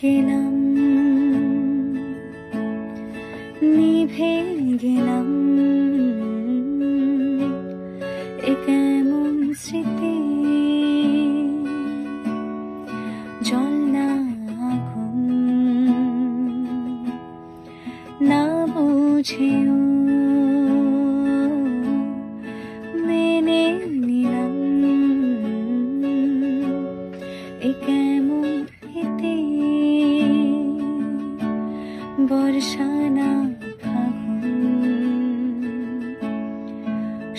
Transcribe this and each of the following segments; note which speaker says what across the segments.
Speaker 1: গেলাম নিভে গেলাম এ কেমন স্মৃতি জল না আগুন না বুঝেও মেনে নিলাম এ কেমন ইতি বর্ষা না ফাগুন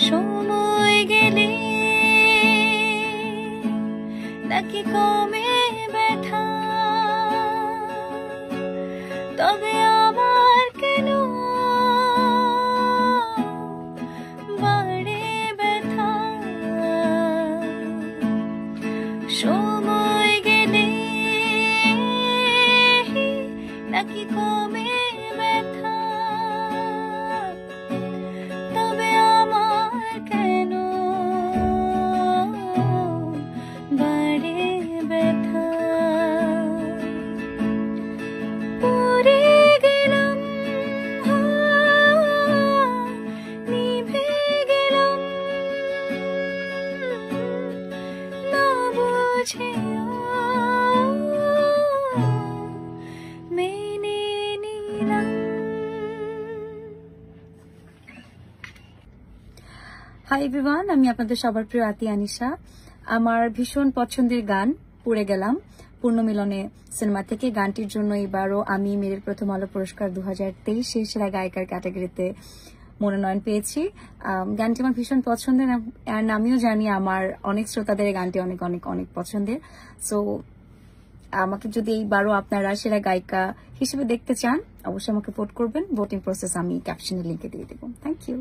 Speaker 1: সময় গেলে নাকি কমে ব্যথা তবে আমার কেন বাড়ে ব্যথা সময় গেলে নাকি কমে ব্যথা তবে আমার কেন বাড়ে ব্যথা পড়ে গেলাম নিভে গেলাম না বুঝেও মেনে নিলাম। হাই এভরিওয়ান, আমি আপনাদের সবার প্রিয় আতি আনিশা। আমার ভীষণ পছন্দের গান পড়ে গেলাম পূর্ণমিলনে সিনেমা থেকে। গানটির জন্য এবারও আমি মেরিল প্রথম আলো পুরস্কার 2023 সেরা গায়িকার ক্যাটাগরিতে মনোনয়ন পেয়েছি। গানটি আমার ভীষণ পছন্দের, আর আমিও জানি আমার অনেক শ্রোতাদের গানটি অনেক অনেক অনেক পছন্দের। সো আমাকে যদি এইবারও আপনারা সেরা গায়িকা হিসেবে দেখতে চান, অবশ্যই আমাকে ভোট করবেন। ভোটিং প্রসেস আমি ক্যাপশনের লিঙ্কে দিয়ে দেবো। Thank you.